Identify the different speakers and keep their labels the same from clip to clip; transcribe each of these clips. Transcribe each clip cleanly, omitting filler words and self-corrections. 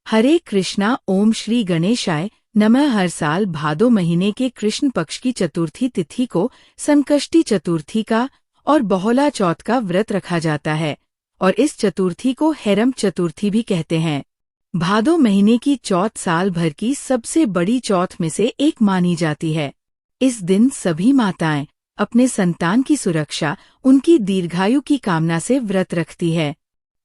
Speaker 1: हरे कृष्णा। ओम श्री गणेशाय नमः। हर साल भादो महीने के कृष्ण पक्ष की चतुर्थी तिथि को संकष्टी चतुर्थी का और बहुला चौथ का व्रत रखा जाता है और इस चतुर्थी को हेरम चतुर्थी भी कहते हैं। भादो महीने की चौथ साल भर की सबसे बड़ी चौथ में से एक मानी जाती है। इस दिन सभी माताएं अपने संतान की सुरक्षा, उनकी दीर्घायु की कामना से व्रत रखती है।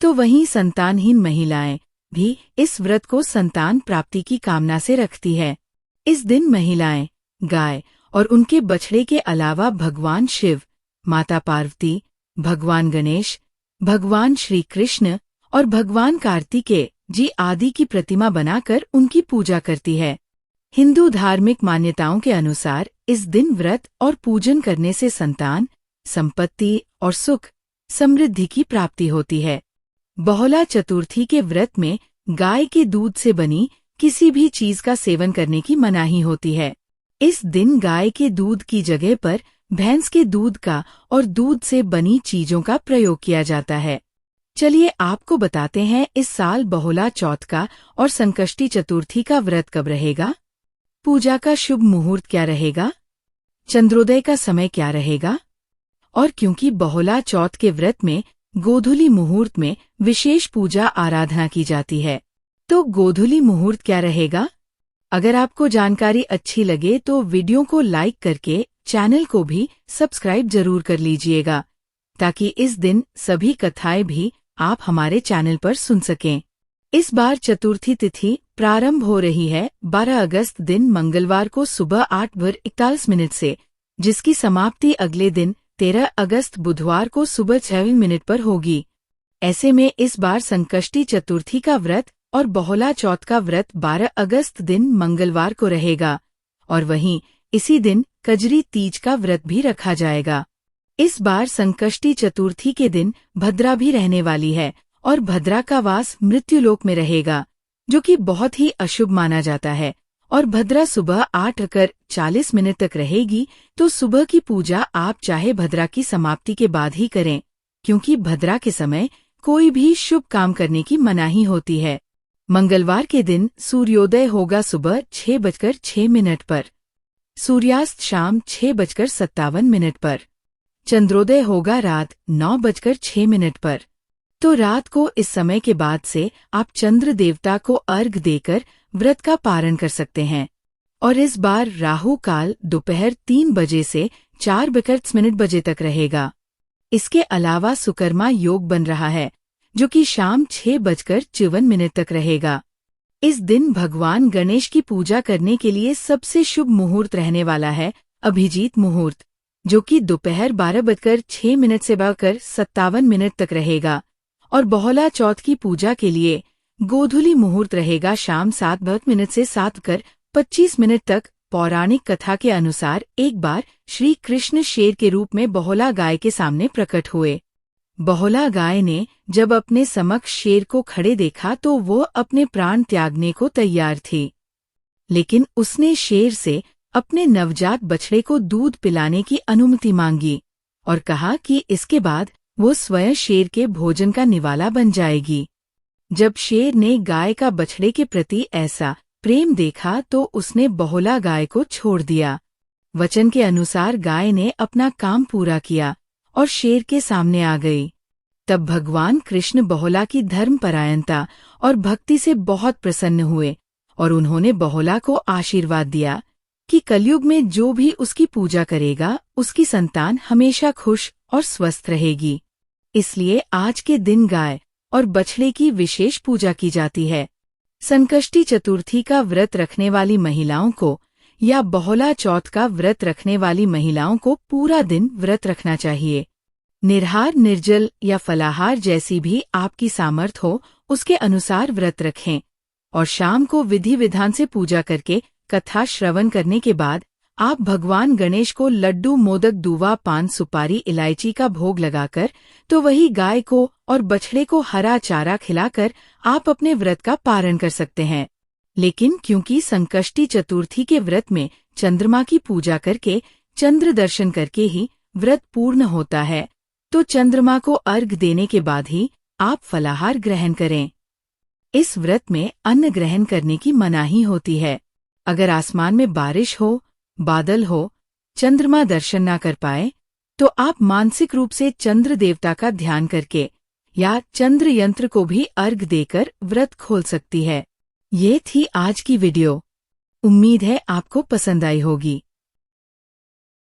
Speaker 1: तो वहीं संतानहीन महिलाएं भी इस व्रत को संतान प्राप्ति की कामना से रखती है। इस दिन महिलाएं गाय और उनके बछड़े के अलावा भगवान शिव, माता पार्वती, भगवान गणेश, भगवान श्री कृष्ण और भगवान कार्तिकेय जी आदि की प्रतिमा बनाकर उनकी पूजा करती है। हिंदू धार्मिक मान्यताओं के अनुसार इस दिन व्रत और पूजन करने से संतान, संपत्ति और सुख समृद्धि की प्राप्ति होती है। बहुला चतुर्थी के व्रत में गाय के दूध से बनी किसी भी चीज का सेवन करने की मनाही होती है। इस दिन गाय के दूध की जगह पर भैंस के दूध का और दूध से बनी चीजों का प्रयोग किया जाता है। चलिए आपको बताते हैं इस साल बहुला चौथ का और संकष्टी चतुर्थी का व्रत कब रहेगा, पूजा का शुभ मुहूर्त क्या रहेगा, चंद्रोदय का समय क्या रहेगा और क्योंकि बहुला चौथ के व्रत में गोधूली मुहूर्त में विशेष पूजा आराधना की जाती है, तो गोधूली मुहूर्त क्या रहेगा। अगर आपको जानकारी अच्छी लगे तो वीडियो को लाइक करके चैनल को भी सब्सक्राइब जरूर कर लीजिएगा ताकि इस दिन सभी कथाएं भी आप हमारे चैनल पर सुन सकें। इस बार चतुर्थी तिथि प्रारंभ हो रही है 12 अगस्त दिन मंगलवार को सुबह 8:41 से, जिसकी समाप्ति अगले दिन 13 अगस्त बुधवार को सुबह 6 पर होगी। ऐसे में इस बार संकष्टी चतुर्थी का व्रत और बहुला चौथ का व्रत 12 अगस्त दिन मंगलवार को रहेगा और वहीं इसी दिन कजरी तीज का व्रत भी रखा जाएगा। इस बार संकष्टी चतुर्थी के दिन भद्रा भी रहने वाली है और भद्रा का वास मृत्युलोक में रहेगा, जो कि बहुत ही अशुभ माना जाता है। और भद्रा सुबह 8:40 तक रहेगी, तो सुबह की पूजा आप चाहे भद्रा की समाप्ति के बाद ही करें, क्योंकि भद्रा के समय कोई भी शुभ काम करने की मनाही होती है। मंगलवार के दिन सूर्योदय होगा सुबह 6:06 पर, सूर्यास्त शाम 6:57 पर, चंद्रोदय होगा रात 9:06 पर। तो रात को इस समय के बाद से आप चंद्र देवता को अर्घ देकर व्रत का पारण कर सकते हैं। और इस बार राहु काल दोपहर 3 बजे से 4:41 बजे तक रहेगा। इसके अलावा सुकर्मा योग बन रहा है, जो कि शाम 6:54 तक रहेगा। इस दिन भगवान गणेश की पूजा करने के लिए सबसे शुभ मुहूर्त रहने वाला है अभिजीत मुहूर्त, जो कि दोपहर 12:06 से 57 तक रहेगा। और बहुला चौथ की पूजा के लिए गोधूली मुहूर्त रहेगा शाम 7 से 7:25 तक। पौराणिक कथा के अनुसार एक बार श्री कृष्ण शेर के रूप में बहुला गाय के सामने प्रकट हुए। बहुला गाय ने जब अपने समक्ष शेर को खड़े देखा तो वो अपने प्राण त्यागने को तैयार थी, लेकिन उसने शेर से अपने नवजात बछड़े को दूध पिलाने की अनुमति मांगी और कहा कि इसके बाद वो स्वयं शेर के भोजन का निवाला बन जाएगी। जब शेर ने गाय का बछड़े के प्रति ऐसा प्रेम देखा तो उसने बहुला गाय को छोड़ दिया। वचन के अनुसार गाय ने अपना काम पूरा किया और शेर के सामने आ गई। तब भगवान कृष्ण बहुला की धर्मपरायणता और भक्ति से बहुत प्रसन्न हुए और उन्होंने बहुला को आशीर्वाद दिया कि कलयुग में जो भी उसकी पूजा करेगा उसकी संतान हमेशा खुश और स्वस्थ रहेगी। इसलिए आज के दिन गाय और बछड़े की विशेष पूजा की जाती है। संकष्टी चतुर्थी का व्रत रखने वाली महिलाओं को या बहुला चौथ का व्रत रखने वाली महिलाओं को पूरा दिन व्रत रखना चाहिए। निराहार, निर्जल या फलाहार जैसी भी आपकी सामर्थ हो उसके अनुसार व्रत रखें और शाम को विधि विधान से पूजा करके कथा श्रवण करने के बाद आप भगवान गणेश को लड्डू, मोदक, दूवा, पान, सुपारी, इलायची का भोग लगाकर तो वही गाय को और बछड़े को हरा चारा खिलाकर आप अपने व्रत का पारण कर सकते हैं। लेकिन क्योंकि संकष्टी चतुर्थी के व्रत में चंद्रमा की पूजा करके, चंद्र दर्शन करके ही व्रत पूर्ण होता है, तो चंद्रमा को अर्घ देने के बाद ही आप फलाहार ग्रहण करें। इस व्रत में अन्न ग्रहण करने की मनाही होती है। अगर आसमान में बारिश हो, बादल हो, चंद्रमा दर्शन ना कर पाए, तो आप मानसिक रूप से चंद्र देवता का ध्यान करके या चंद्र यंत्र को भी अर्घ देकर व्रत खोल सकती है। ये थी आज की वीडियो। उम्मीद है आपको पसंद आई होगी।